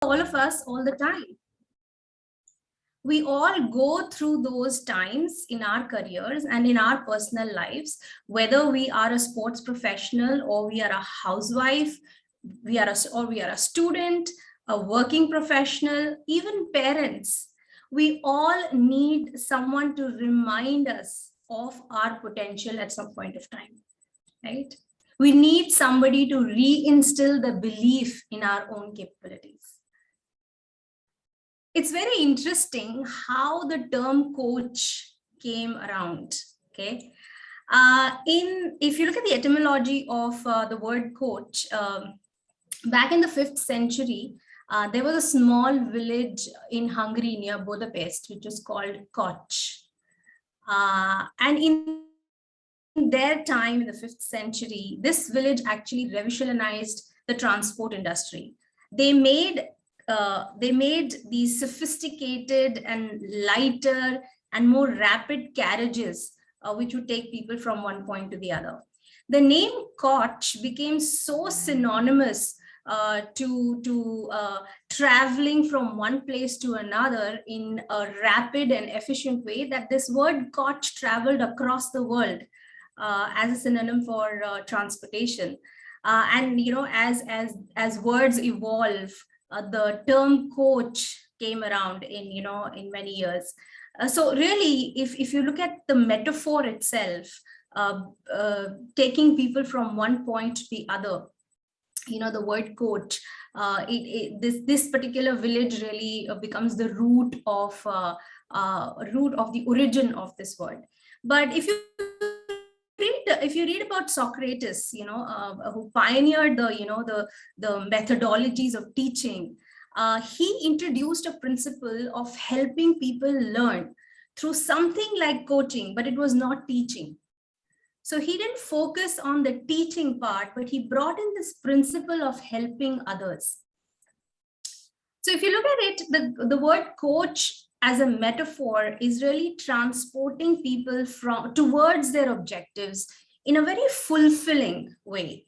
all of us all the time. We all go through those times in our careers and in our personal lives, whether we are a sports professional or we are a housewife, we are a student, a working professional, even parents. We all need someone to remind us of our potential at some point of time, right? We need somebody to reinstill the belief in our own capabilities. It's very interesting how the term coach came around. Okay, if you look at the etymology of the word coach, back in the 5th century, there was a small village in Hungary near Budapest, which was called Koch. And in their time, in the 5th century, this village actually revolutionized the transport industry. They made these sophisticated and lighter and more rapid carriages, which would take people from one point to the other. The name Koch became so synonymous to traveling from one place to another in a rapid and efficient way that this word Koch traveled across the world as a synonym for transportation. And as words evolve, the term coach came around in many years. So really, if you look at the metaphor itself, taking people from one point to the other, the word coach, this particular village really becomes the root of the origin of this word. But if you read about Socrates, who pioneered the methodologies of teaching, he introduced a principle of helping people learn through something like coaching, but it was not teaching. So he didn't focus on the teaching part, but he brought in this principle of helping others. So if you look at it, the word coach as a metaphor is really transporting people towards their objectives in a very fulfilling way,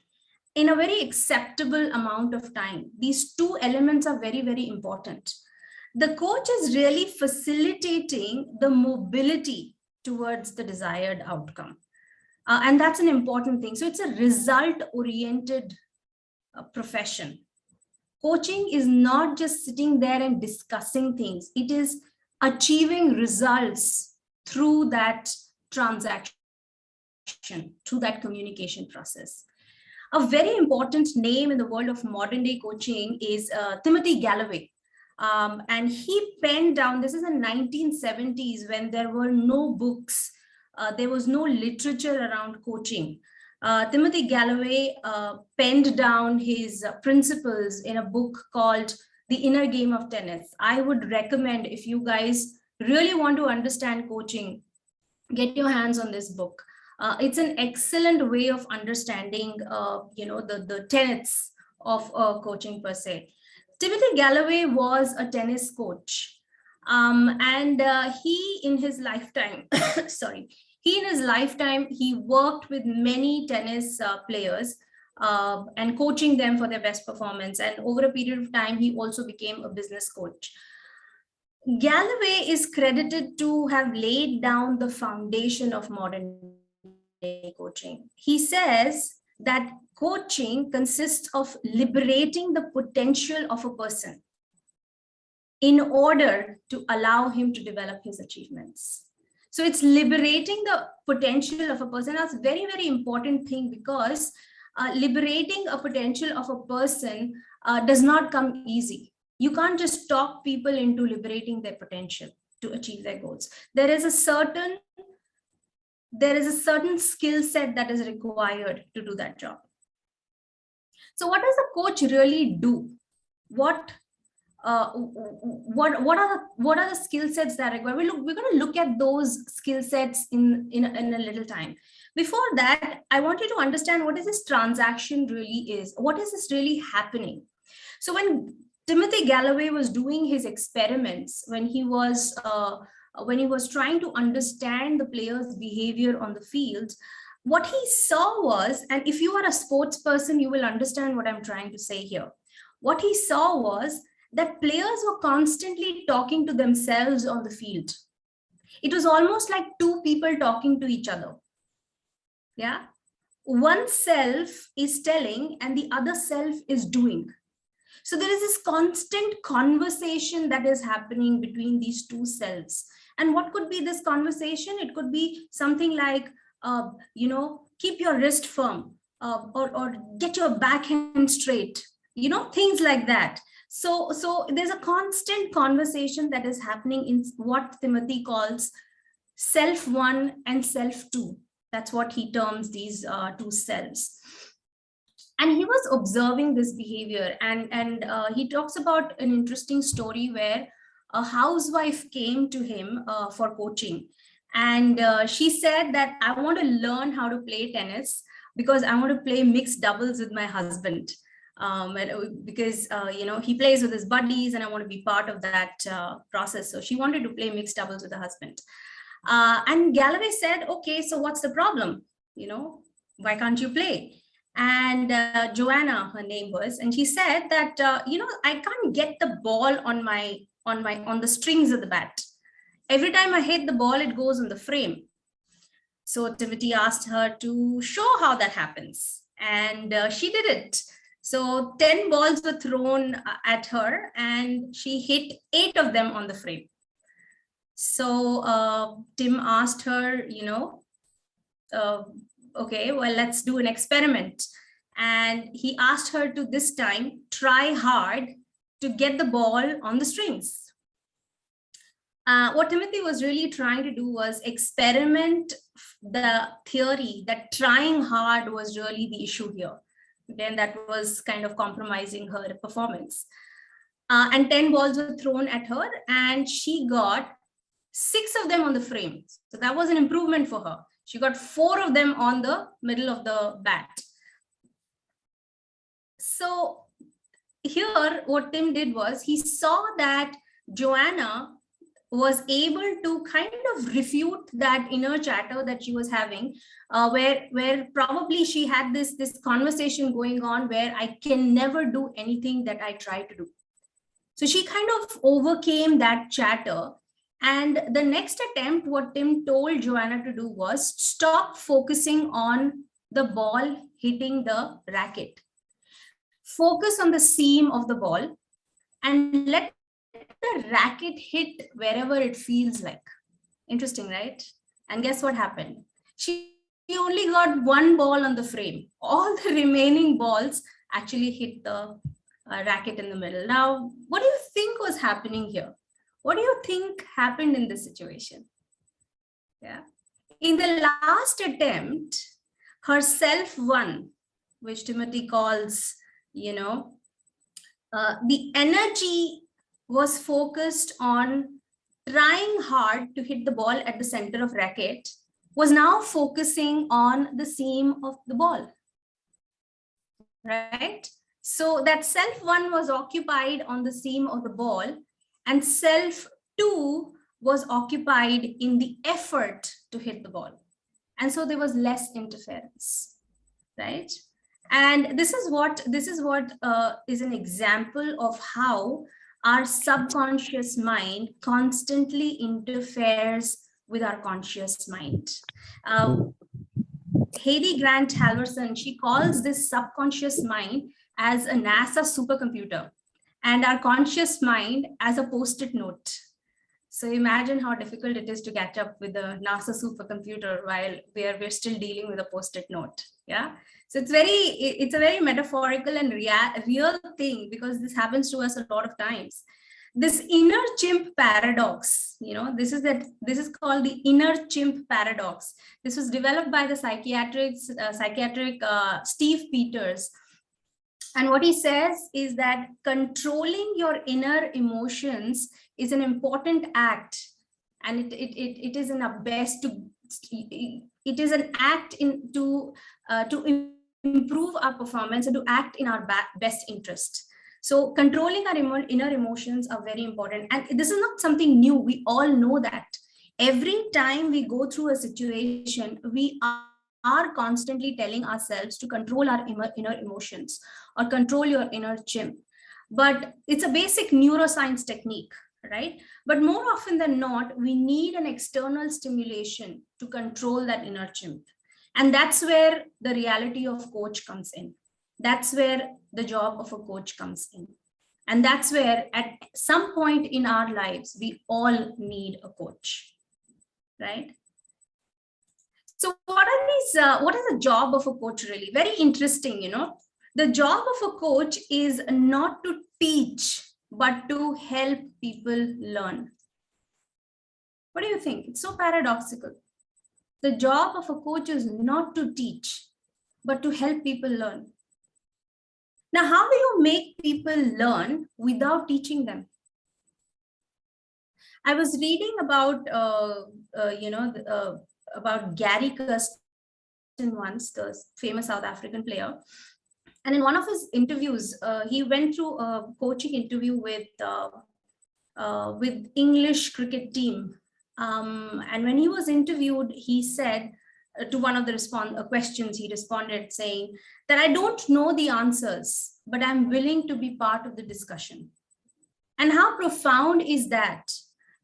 in a very acceptable amount of time. These two elements are very, very important. The coach is really facilitating the mobility towards the desired outcome. And that's an important thing. So it's a result-oriented profession. Coaching is not just sitting there and discussing things. It is achieving results through that transaction, through that communication process. A very important name in the world of modern day coaching is Timothy Galloway. And he penned down, this is in 1970s when there were no books, there was no literature around coaching. Timothy Galloway penned down his principles in a book called The Inner Game of Tennis. I would recommend, if you guys really want to understand coaching, get your hands on this book. It's an excellent way of understanding, the tenets of coaching per se. Timothy Galloway was a tennis coach, and he in his lifetime, he worked with many tennis players and coaching them for their best performance. And over a period of time, he also became a business coach. Galloway is credited to have laid down the foundation of modern day coaching. He says that coaching consists of liberating the potential of a person in order to allow him to develop his achievements. So it's liberating the potential of a person. That's a very, very important thing, because liberating a potential of a person does not come easy. You can't just talk people into liberating their potential to achieve their goals. There is a certain skill set that is required to do that job. So what does a coach really do? What are the skill sets that are required? We're going to look at those skill sets in a little time. Before that, I want you to understand what is this transaction really is. What is this really happening? So when Timothy Galloway was doing his experiments, when he was trying to understand the player's behavior on the field, what he saw was, and if you are a sports person, you will understand what I'm trying to say here. What he saw was that players were constantly talking to themselves on the field. It was almost like two people talking to each other. Yeah. One self is telling and the other self is doing. So there is this constant conversation that is happening between these two selves. And what could be this conversation? It could be something like, keep your wrist firm, or get your backhand straight, things like that. So there's a constant conversation that is happening in what Timothy calls self one and self two. That's what he terms these two selves. And he was observing this behavior, and he talks about an interesting story where a housewife came to him for coaching, and she said that I want to learn how to play tennis because I want to play mixed doubles with my husband, because he plays with his buddies and I want to be part of that process. So she wanted to play mixed doubles with her husband. And Galloway said, okay, so what's the problem? Why can't you play? And Joanna, her name was, and she said that, I can't get the ball on the strings of the bat. Every time I hit the ball, it goes on the frame. So Timothy asked her to show how that happens. And she did it. So 10 balls were thrown at her and she hit 8 of them on the frame. So Tim asked her, okay, well, let's do an experiment. And he asked her to this time try hard to get the ball on the strings. What Timothy was really trying to do was experiment the theory that trying hard was really the issue here. Then that was kind of compromising her performance. And 10 balls were thrown at her and she got 6 of them on the frame. So that was an improvement for her. She got 4 of them on the middle of the bat. So here what Tim did was he saw that Joanna was able to kind of refute that inner chatter that she was having, where probably she had this conversation going on where I can never do anything that I try to do. So she kind of overcame that chatter. And the next attempt, what Tim told Joanna to do was stop focusing on the ball hitting the racket. Focus on the seam of the ball and let the racket hit wherever it feels like. Interesting, right? And guess what happened? She only got 1 ball on the frame. All the remaining balls actually hit the racket in the middle. Now, what do you think was happening here? What do you think happened in this situation? Yeah. In the last attempt, her self won, which Timothy calls, the energy was focused on trying hard to hit the ball at the center of racket, was now focusing on the seam of the ball, right? So that self one was occupied on the seam of the ball and self two was occupied in the effort to hit the ball. And so there was less interference, right? And this is what is an example of how our subconscious mind constantly interferes with our conscious mind. Heidi Grant Halverson, she calls this subconscious mind as a NASA supercomputer and our conscious mind as a Post-it note. So imagine how difficult it is to catch up with the NASA supercomputer while we're still dealing with a Post-it note. Yeah. So it's a very metaphorical and real thing because this happens to us a lot of times. This inner chimp paradox, this is called the inner chimp paradox. This was developed by the psychiatric Steve Peters. And what he says is that controlling your inner emotions is an important act, and it is in our best to. It is an act to improve our performance and to act in our best interest. So controlling our inner emotions are very important. And this is not something new. We all know that. Every time we go through a situation, we are constantly telling ourselves to control our inner emotions or control your inner chimp. but it's a basic neuroscience technique, right? But more often than not, we need an external stimulation to control that inner chimp. And that's where the reality of coach comes in. That's where the job of a coach comes in. And that's where at some point in our lives, we all need a coach, right? So what are these, what is the job of a coach really? Very interesting, you know. The job of a coach is not to teach, but to help people learn. What do you think? It's so paradoxical. The job of a coach is not to teach, but to help people learn. Now, how do you make people learn without teaching them? I was reading about, about Gary Kirsten once, the famous South African player. And in one of his interviews, he went through a coaching interview with English cricket team. And when he was interviewed, he said to one of the questions, he responded saying that I don't know the answers, but I'm willing to be part of the discussion. And how profound is that?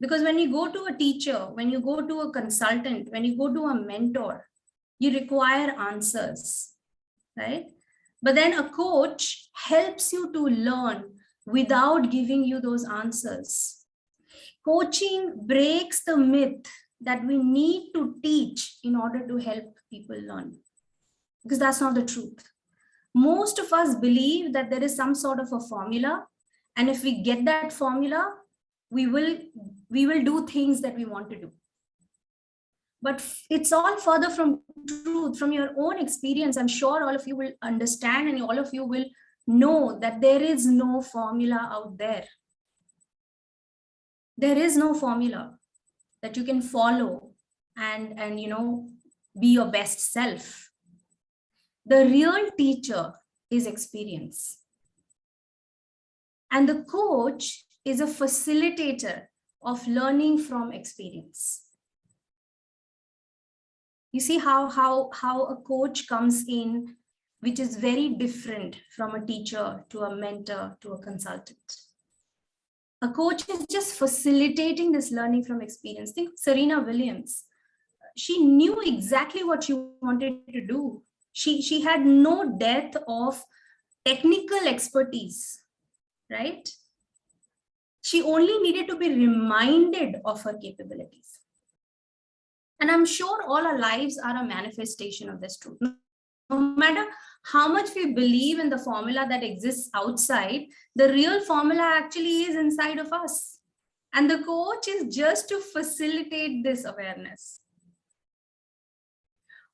Because when you go to a teacher, when you go to a consultant, when you go to a mentor, you require answers, right? But then a coach helps you to learn without giving you those answers. Coaching breaks the myth that we need to teach in order to help people learn, because that's not the truth. Most of us believe that there is some sort of a formula, and if we get that formula, we will do things that we want to do. But it's all further from truth. From your own experience, I'm sure all of you will understand and all of you will know that there is no formula out there. There is no formula that you can follow and be your best self. The real teacher is experience. And the coach is a facilitator of learning from experience. You see how a coach comes in, which is very different from a teacher to a mentor to a consultant. A coach is just facilitating this learning from experience. Think of Serena Williams. She knew exactly what she wanted to do. She had no depth of technical expertise, right? She only needed to be reminded of her capabilities. And I'm sure all our lives are a manifestation of this truth. No matter how much we believe in the formula that exists outside, the real formula actually is inside of us. And the coach is just to facilitate this awareness.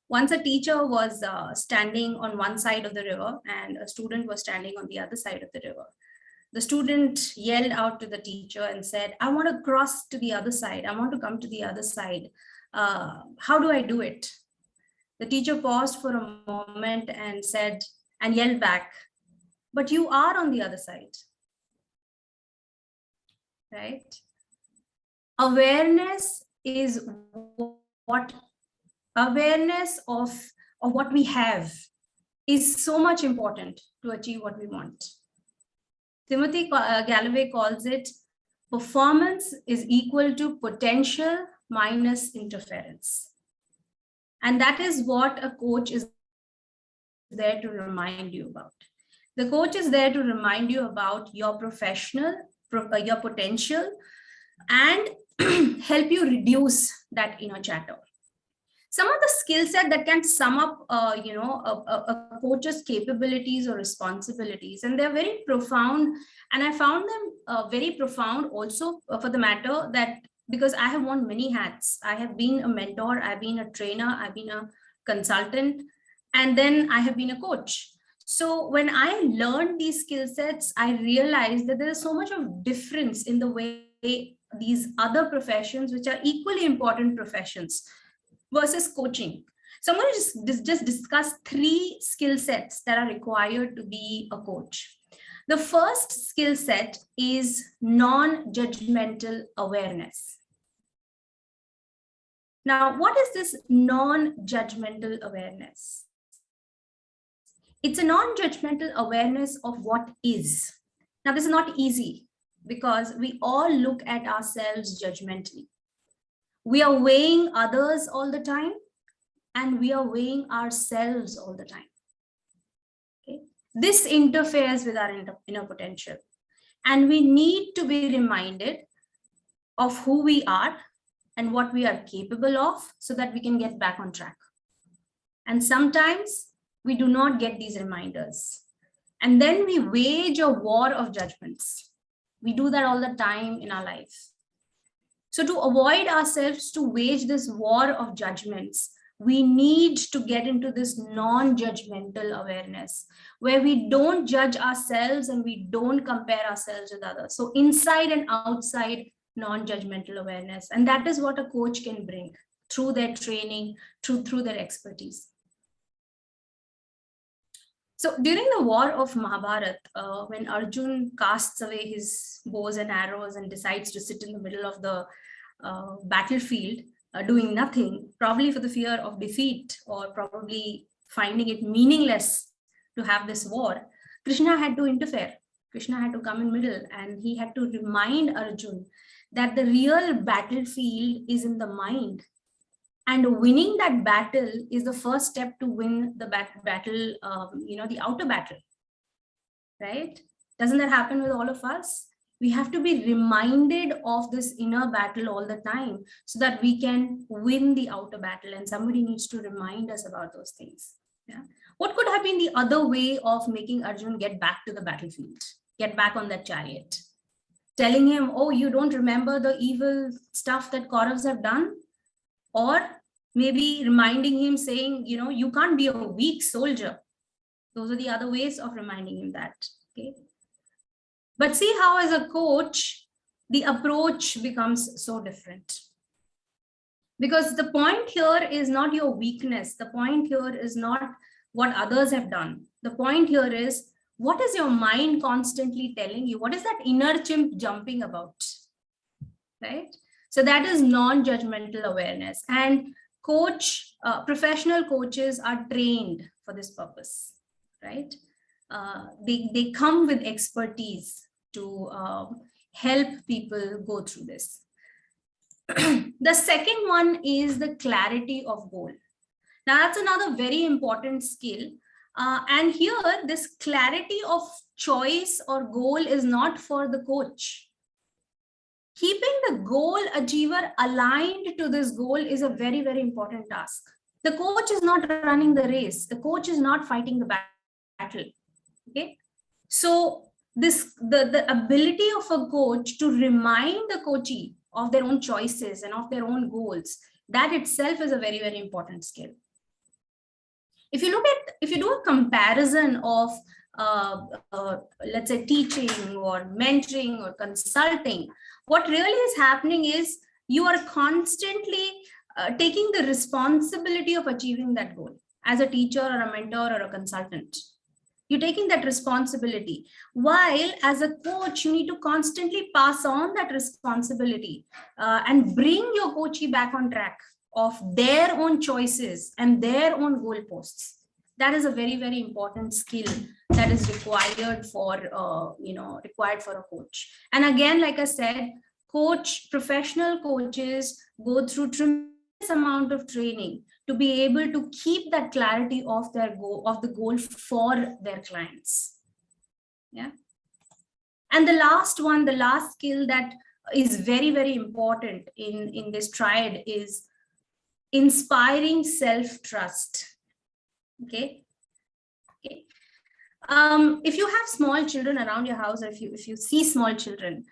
Once a teacher was standing on one side of the river and a student was standing on the other side of the river. The student yelled out to the teacher and said, I want to cross to the other side. I want to come to the other side. How do I do it? The teacher paused for a moment and said, and yelled back, but you are on the other side, right? Awareness is what awareness of what we have is so much important to achieve what we want. Timothy Galloway calls it performance is equal to potential minus interference. And that is what a coach is there to remind you about. The coach is there to remind you about your your potential and help you reduce that inner chatter. Some of the skill set that can sum up, a coach's capabilities or responsibilities, and they're very profound. And I found them very profound also for the matter that because I have worn many hats. I have been a mentor, I've been a trainer, I've been a consultant, and then I have been a coach. So when I learned these skill sets, I realized that there is so much of difference in the way these other professions, which are equally important professions, versus coaching. So I'm going to just discuss 3 skill sets that are required to be a coach. The first skill set is non-judgmental awareness. Now, what is this non-judgmental awareness? It's a non-judgmental awareness of what is. Now, this is not easy because we all look at ourselves judgmentally. We are weighing others all the time, and we are weighing ourselves all the time. Okay? This interferes with our inner potential. And we need to be reminded of who we are and what we are capable of so that we can get back on track. And sometimes we do not get these reminders. And then we wage a war of judgments. We do that all the time in our life. So to avoid ourselves to wage this war of judgments, we need to get into this non-judgmental awareness where we don't judge ourselves and we don't compare ourselves with others. So inside and outside non-judgmental awareness. And that is what a coach can bring through their training, through their expertise. So during the war of Mahabharat, when Arjun casts away his bows and arrows and decides to sit in the middle of the battlefield, doing nothing, probably for the fear of defeat or probably finding it meaningless to have this war, Krishna had to interfere. Krishna had to come in middle, and he had to remind Arjun that the real battlefield is in the mind. And winning that battle is the first step to win the battle, the outer battle, right? Doesn't that happen with all of us? We have to be reminded of this inner battle all the time so that we can win the outer battle. And somebody needs to remind us about those things. Yeah. What could have been the other way of making Arjun get back to the battlefield, get back on that chariot? Telling him, oh, you don't remember the evil stuff that Kauravas have done? Or maybe reminding him, saying, you can't be a weak soldier. Those are the other ways of reminding him that. Okay. But see how, as a coach, the approach becomes so different. Because the point here is not your weakness. The point here is not what others have done. The point here is, what is your mind constantly telling you? What is that inner chimp jumping about? Right? So that is non-judgmental awareness. And professional coaches are trained for this purpose, right? They come with expertise to help people go through this. The second one is the clarity of goal. Now, that's another very important skill. And here, this clarity of choice or goal is not for the coach. Keeping the goal achiever aligned to this goal is a very, very important task. The coach is not running the race. The coach is not fighting the battle. Okay. So the ability of a coach to remind the coachee of their own choices and of their own goals, that itself is a very, very important skill. If you do a comparison of let's say teaching or mentoring or consulting, what really is happening is you are constantly taking the responsibility of achieving that goal as a teacher or a mentor or a consultant. You're taking that responsibility, while as a coach, you need to constantly pass on that responsibility and bring your coachee back on track of their own choices and their own goalposts. That is a very, very important skill that is required for a coach. And again, like I said, professional coaches go through tremendous amount of training to be able to keep that clarity of the goal for their clients. Yeah. And the last skill that is very, very important in this triad is inspiring self-trust. Okay. If you have small children around your house, or if you see small children,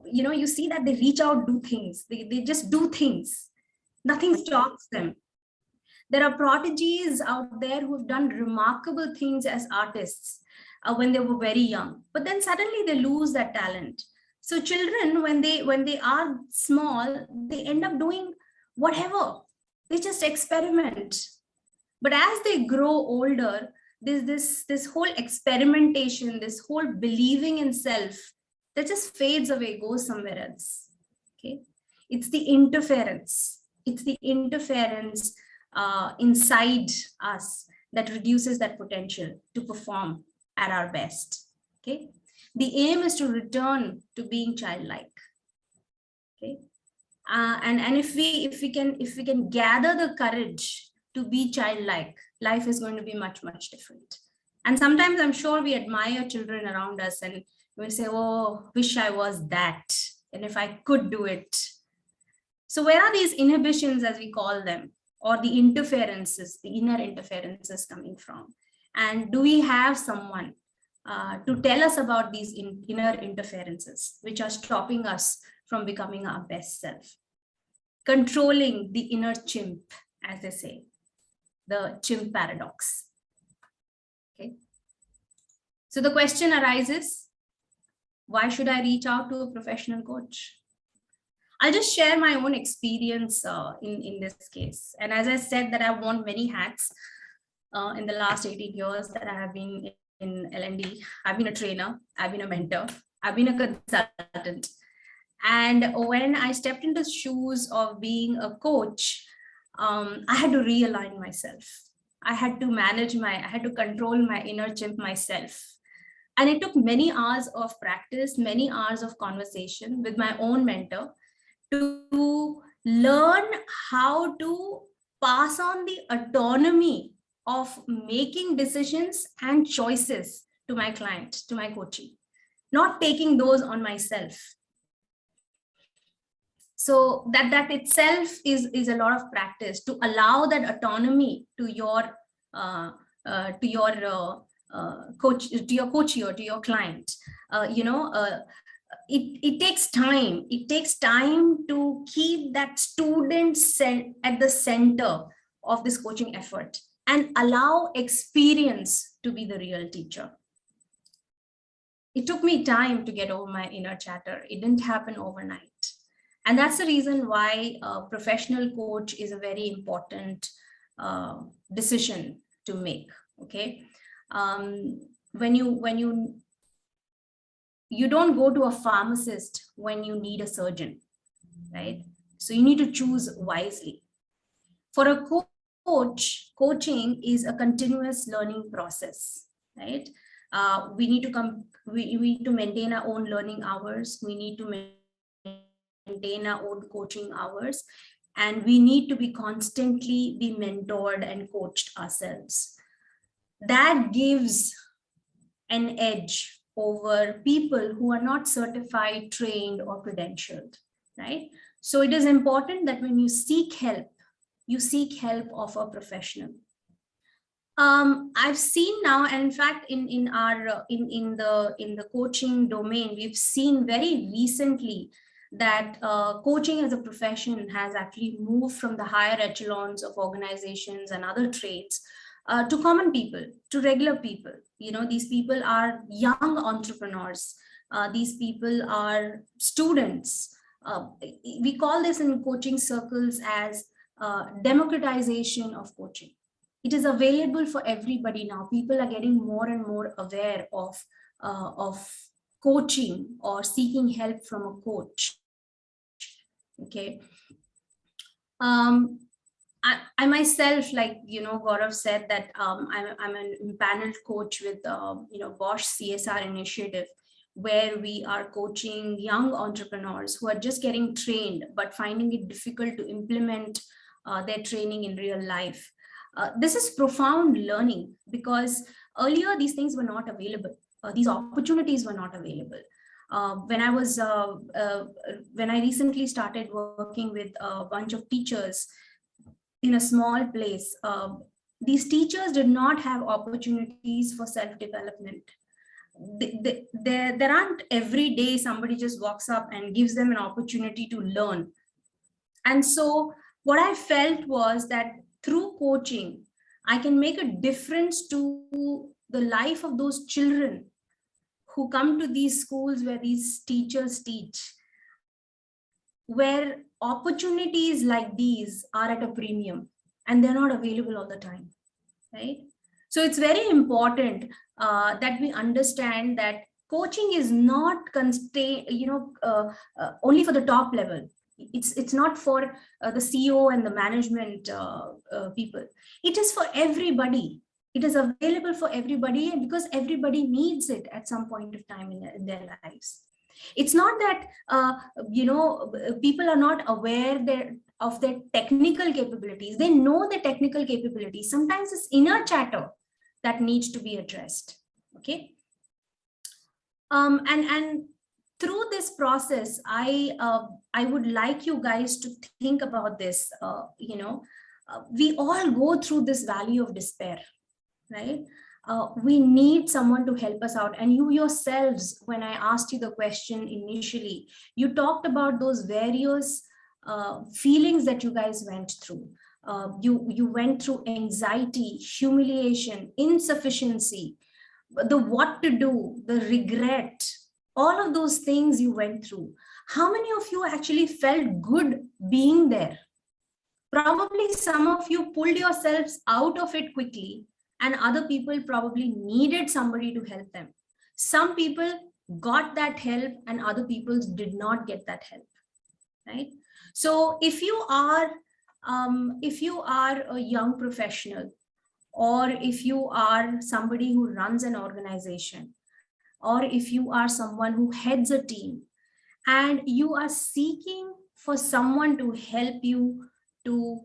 you see that they reach out, do things. They just do things. Nothing stops them. There are prodigies out there who have done remarkable things as artists when they were very young, but then suddenly they lose that talent. So children, when they are small, they end up doing whatever. They just experiment. But as they grow older, there's this whole experimentation, this whole believing in self that just fades away, goes somewhere else. Okay, it's the interference. It's the interference inside us that reduces that potential to perform at our best. Okay, The aim is to return to being childlike. Okay. And if we can gather the courage to be childlike, life is going to be much different. And sometimes I'm sure we admire children around us and we say, oh, wish I was that, and if I could do it. So where are these inhibitions, as we call them, or the interferences, the inner interferences coming from? And do we have someone to tell us about these inner interferences which are stopping us from becoming our best self? Controlling the inner chimp, as they say, the chimp paradox. Okay. So the question arises, why should I reach out to a professional coach? I'll just share my own experience in this case. And as I said, that I've worn many hats in the last 18 years that I have been in L&D. I've been a trainer, I've been a mentor, I've been a consultant. And when I stepped into the shoes of being a coach, I had to realign myself. I had to I had to control my inner chimp myself. And it took many hours of practice, many hours of conversation with my own mentor to learn how to pass on the autonomy of making decisions and choices to my client, to my coachee, not taking those on myself. So that itself is a lot of practice to allow that autonomy to your coach, to your coachee or to your client. It takes time. It takes time to keep that student at the center of this coaching effort and allow experience to be the real teacher. It took me time to get over my inner chatter. It didn't happen overnight. And that's the reason why a professional coach is a very important decision to make. Okay. When you don't go to a pharmacist when you need a surgeon, right? So you need to choose wisely. For a coach, coaching is a continuous learning process, right? We need to maintain our own learning hours. We need to maintain our own coaching hours, and we need to be constantly be mentored and coached ourselves. That gives an edge over people who are not certified, trained, or credentialed, right? So it is important that when you seek help of a professional. I've seen now, and in fact, in the coaching domain, we've seen very recently that coaching as a profession has actually moved from the higher echelons of organizations and other trades to common people, to regular people. These people are young entrepreneurs. These people are students. We call this in coaching circles as democratization of coaching. It is available for everybody now. People are getting more and more aware of coaching or seeking help from a coach. Okay. I myself, like Gaurav said, that I'm an empaneled coach with Bosch CSR initiative, where we are coaching young entrepreneurs who are just getting trained but finding it difficult to implement their training in real life. This is profound learning, because earlier these things were not available. These opportunities were not available. When I recently started working with a bunch of teachers in a small place, these teachers did not have opportunities for self-development. There aren't every day somebody just walks up and gives them an opportunity to learn. And so what I felt was that through coaching, I can make a difference to the life of those children who come to these schools where these teachers teach, where opportunities like these are at a premium and they're not available all the time, right? So it's very important that we understand that coaching is not constrained, only for the top level. It's not for the CEO and the management people. It is for everybody. It is available for everybody, and because everybody needs it at some point of time in their lives. It's not that people are not aware of their technical capabilities. They know the technical capabilities. Sometimes it's inner chatter that needs to be addressed. Okay. And through this process, I would like you guys to think about this. We all go through this valley of despair, right? We need someone to help us out. And you yourselves, when I asked you the question initially, you talked about those various feelings that you guys went through. You went through anxiety, humiliation, insufficiency, the what to do, the regret, all of those things you went through. How many of you actually felt good being there? Probably some of you pulled yourselves out of it quickly, and other people probably needed somebody to help them. Some people got that help and other people did not get that help, right? So if you are a young professional, or if you are somebody who runs an organization, or if you are someone who heads a team, and you are seeking for someone to help you to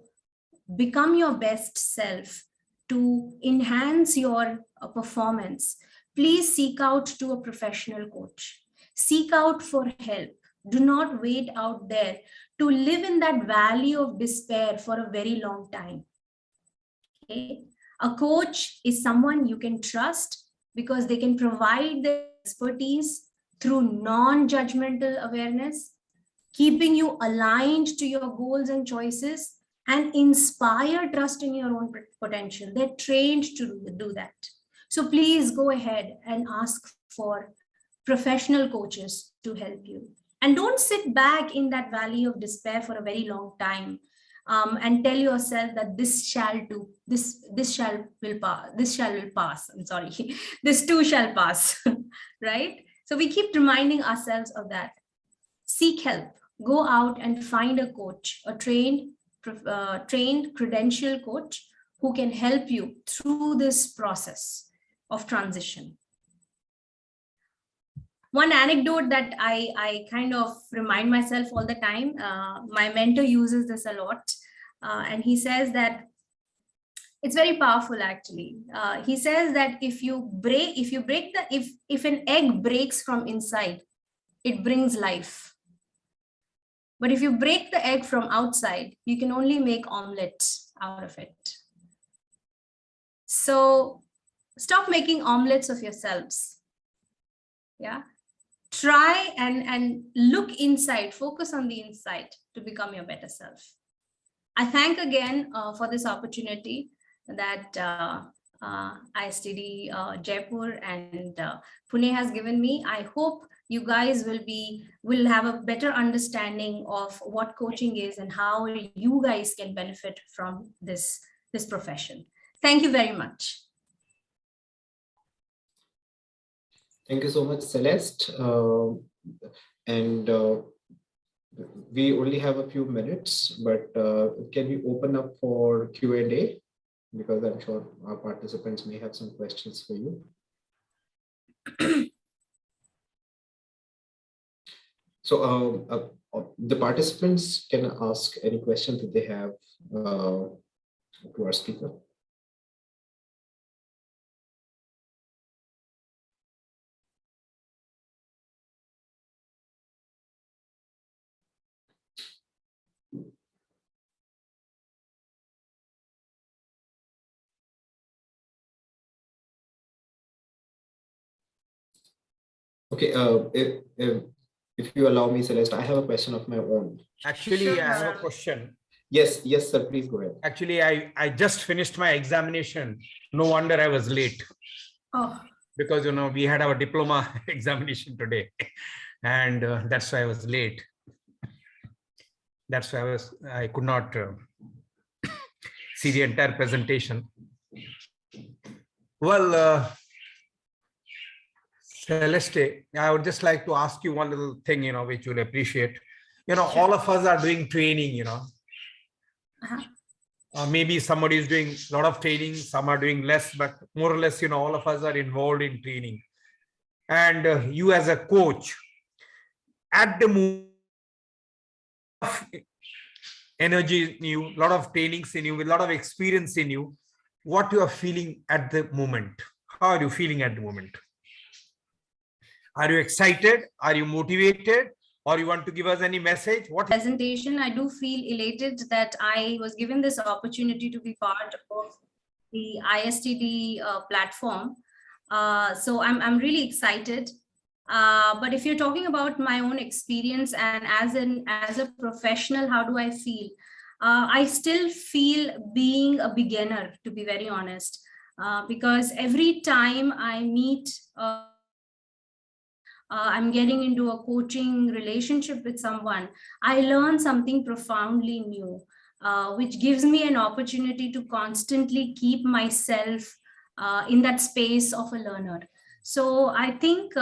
become your best self, to enhance your performance, please seek out to a professional coach. Seek out for help. Do not wait out there to live in that valley of despair for a very long time. Okay? A coach is someone you can trust because they can provide the expertise through non-judgmental awareness, keeping you aligned to your goals and choices, and inspire trust in your own potential. They're trained to do that. So please go ahead and ask for professional coaches to help you. And don't sit back in that valley of despair for a very long time. And tell yourself that this shall will pass. I'm sorry, this too shall pass, right? So we keep reminding ourselves of that. Seek help. Go out and find a coach, a trained credential coach who can help you through this process of transition. One anecdote that I kind of remind myself all the time, my mentor uses this a lot, and he says that it's very powerful actually. He says that if an egg breaks from inside, it brings life. But if you break the egg from outside, you can only make omelets out of it. So stop making omelets of yourselves. Yeah. Try and look inside, focus on the inside to become your better self. I thank again for this opportunity that ISTD Jaipur and Pune has given me. I hope you guys will have a better understanding of what coaching is and how you guys can benefit from this profession. Thank you very much. Thank you so much, Celeste. We only have a few minutes, but can we open up for Q&A? Because I'm sure our participants may have some questions for you. So the participants can ask any question that they have to our speaker. Okay, if you allow me, Celeste, I have a question of my own. Actually, sure. I have a question. Yes, sir, please go ahead. Actually, I just finished my examination. No wonder I was late. Oh. Because, we had our diploma examination today, and that's why I was late. That's why I could not see the entire presentation. Well, Celeste, I would just like to ask you one little thing, which you'll appreciate. Sure. All of us are doing training, Uh-huh. maybe somebody is doing a lot of training, some are doing less, but more or less, all of us are involved in training. And you as a coach, at the moment, energy in you, a lot of trainings in you, a lot of experience in you, what you are feeling at the moment. How are you feeling at the moment? Are you excited? Are you motivated? Or you want to give us any message? What presentation, I do feel elated that I was given this opportunity to be part of the ISTD platform. So I'm really excited. But if you're talking about my own experience and as a professional, how do I feel? I still feel being a beginner, to be very honest, because every time I meet I'm getting into a coaching relationship with someone, I learn something profoundly new, which gives me an opportunity to constantly keep myself in that space of a learner. So I think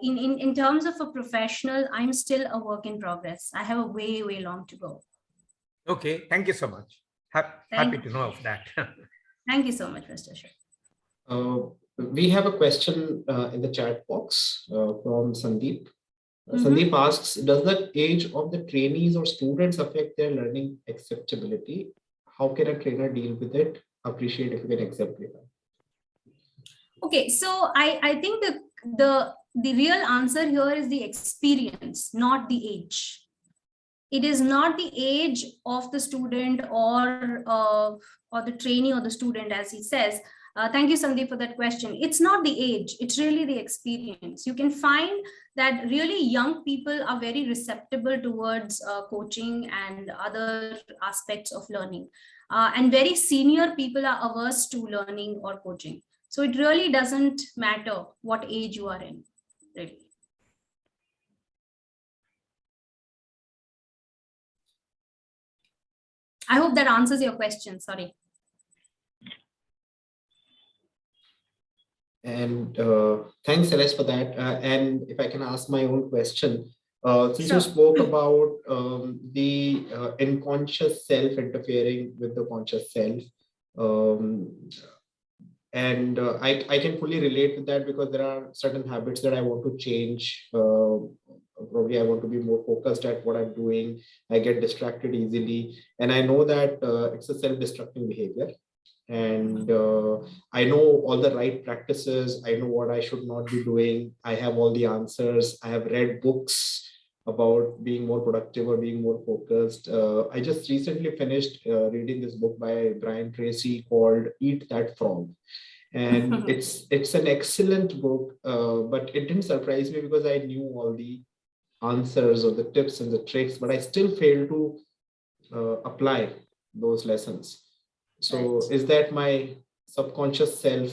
in terms of a professional, I'm still a work in progress. I have a way long to go. Okay, thank you so much. Happy to know of that. Thank you so much, Mr. Shah. We have a question in the chat box from Sandeep. Mhm. Sandeep asks, does the age of the trainees or students affect their learning acceptability? How can a trainer deal with it? Appreciate if you can exemplify. Okay, so I think the real answer here is the experience, not the age. It is not the age of the student or the trainee or the student, as he says. Thank you, Sandeep, for that question. It's not the age, it's really the experience. You can find that really young people are very receptive towards coaching and other aspects of learning. And very senior people are averse to learning or coaching. So it really doesn't matter what age you are in, really. I hope that answers your question. Sorry. And thanks, Celeste, for that. And if I can ask my own question, since Sure. you spoke about the unconscious self interfering with the conscious self, and I can fully relate with that because there are certain habits that I want to change. Probably I want to be more focused at what I'm doing. I get distracted easily. And I know that it's a self-destructing behavior. And I know all the right practices. I know what I should not be doing. I have all the answers. I have read books about being more productive or being more focused. I just recently finished reading this book by Brian Tracy called Eat That Frog. And it's an excellent book, but it didn't surprise me because I knew all the answers or the tips and the tricks, but I still failed to apply those lessons. So Right. is that my subconscious self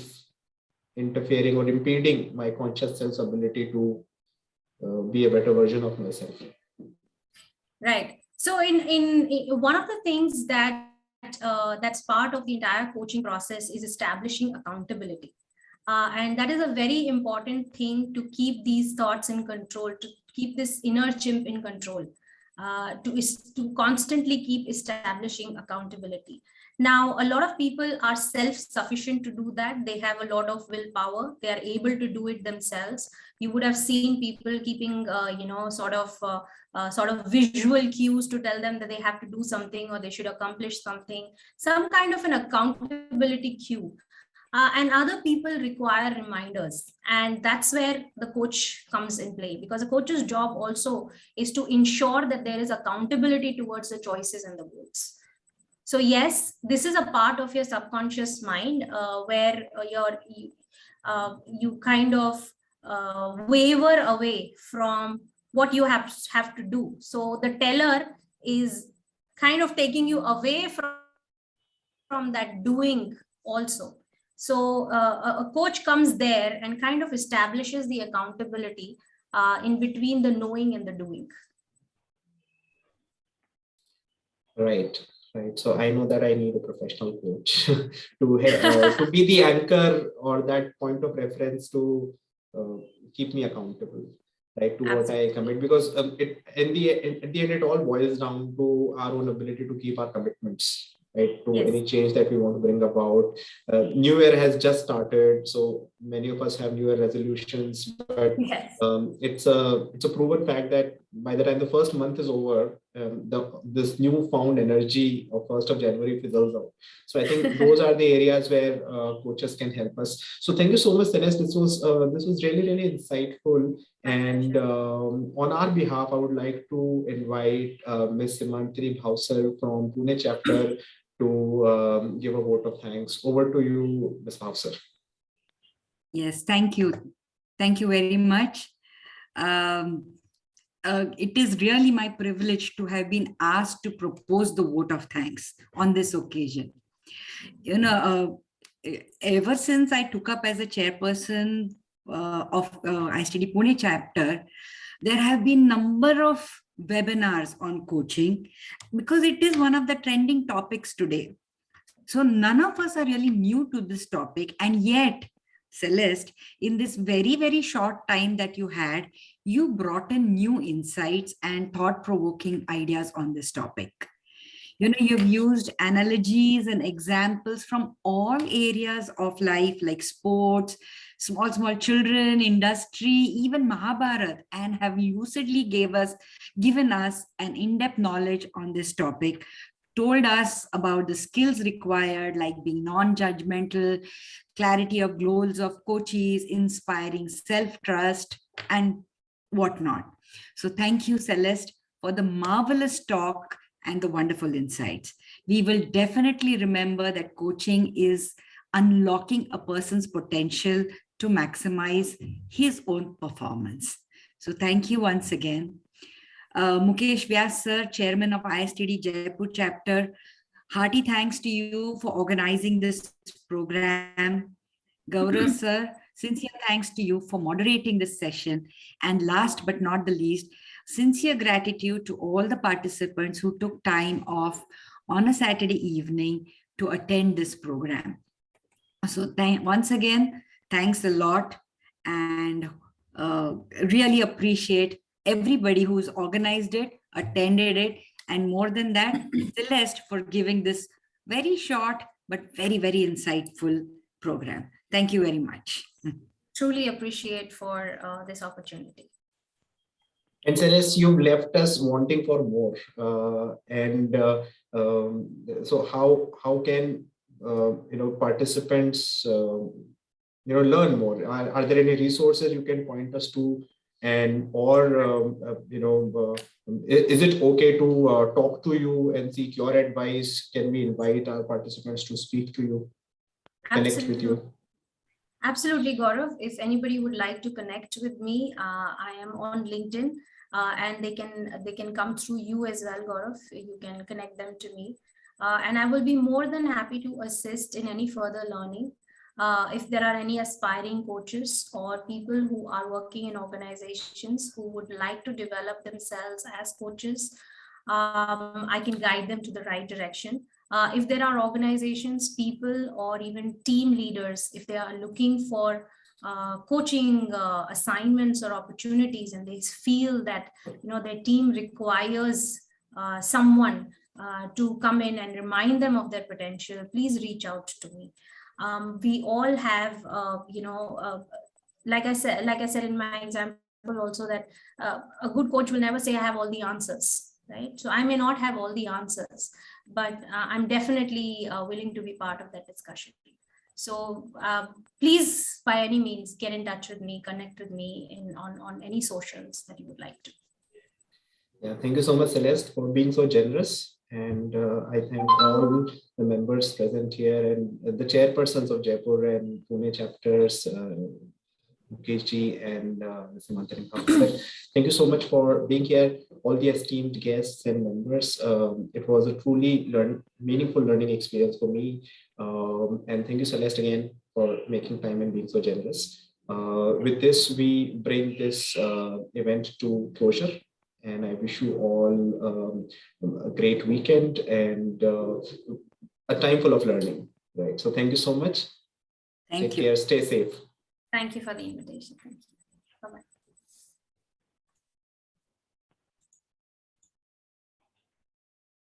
interfering or impeding my conscious self's ability to be a better version of myself? Right. So in one of the things that that's part of the entire coaching process is establishing accountability. And that is a very important thing to keep these thoughts in control, to keep this inner chimp in control, to constantly keep establishing accountability. Now, a lot of people are self-sufficient to do that. They have a lot of willpower. They are able to do it themselves. You would have seen people keeping, sort of visual cues to tell them that they have to do something or they should accomplish something, some kind of an accountability cue. And other people require reminders. And that's where the coach comes in play, because a coach's job also is to ensure that there is accountability towards the choices and the goals. So yes, this is a part of your subconscious mind where you kind of waver away from what you have to do. So the teller is kind of taking you away from that doing also. So a coach comes there and kind of establishes the accountability in between the knowing and the doing. Right. Right. So I know that I need a professional coach to be the anchor or that point of reference to keep me accountable, right, to what I commit, because at the end it all boils down to our own ability to keep our commitments, right? To Yes. any change that we want to bring about. New Year has just started, so many of us have New Year resolutions, but Yes. it's a proven fact that by the time the first month is over, this newfound energy of 1st of January fizzles out. So I think those are the areas where coaches can help us. So thank you so much, Celeste. This was really insightful. And on our behalf, I would like to invite Ms. Simantri Bhausar from Pune Chapter to give a vote of thanks. Over to you, Ms. Bhausar. Yes, thank you. Thank you very much. It is really my privilege to have been asked to propose the vote of thanks on this occasion. You know, ever since I took up as a chairperson of ISTD Pune Chapter, there have been number of webinars on coaching because it is one of the trending topics today. So none of us are really new to this topic, and yet, Celeste, in this very short time that you had, you brought in new insights and thought-provoking ideas on this topic. You know, you've used analogies and examples from all areas of life, like sports, small children, industry, even Mahabharata, and have lucidly given us an in-depth knowledge on this topic, told us about the skills required, like being non-judgmental, clarity of goals of coaches, inspiring self-trust, and whatnot. So thank you, Celeste, for the marvelous talk and the wonderful insights. We will definitely remember that coaching is unlocking a person's potential to maximize his own performance. So thank you once again. Mukesh Vyas sir, Chairman of ISTD Jaipur Chapter, hearty thanks to you for organizing this program. Gaurav sir, sincere thanks to you for moderating this session. And last but not the least, sincere gratitude to all the participants who took time off on a Saturday evening to attend this program. So once again, thanks a lot, and really appreciate everybody who's organized it, attended it, and more than that, Celeste for giving this very short but very insightful program. Thank you very much. Truly appreciate for this opportunity. And Celeste, you've left us wanting for more. So how can participants learn more? Are there any resources you can point us to? And is it okay to talk to you and seek your advice? Can we invite our participants to speak to you, connect with you? Absolutely, Gaurav. If anybody would like to connect with me, I am on LinkedIn, and they can come through you as well, Gaurav. You can connect them to me, and I will be more than happy to assist in any further learning. If there are any aspiring coaches or people who are working in organizations who would like to develop themselves as coaches, I can guide them to the right direction. If there are organizations, people, or even team leaders, if they are looking for coaching assignments or opportunities, and they feel that their team requires someone to come in and remind them of their potential, please reach out to me. We all have, like I said in my example also, that a good coach will never say I have all the answers, right? So I may not have all the answers, but I'm definitely willing to be part of that discussion. So please, by any means, get in touch with me, connect with me on any socials that you would like to. Yeah, thank you so much, Celeste, for being so generous. And I thank all the members present here and the chairpersons of Jaipur and Pune chapters, Mukeshji and Simantri. Thank you so much for being here, all the esteemed guests and members. It was a truly meaningful learning experience for me. And thank you, Celeste, again for making time and being so generous. With this, we bring this event to closure. And I wish you all a great weekend and a time full of learning. Right. So thank you so much. Thank you. Take care. Stay safe. Thank you for the invitation. Thank you.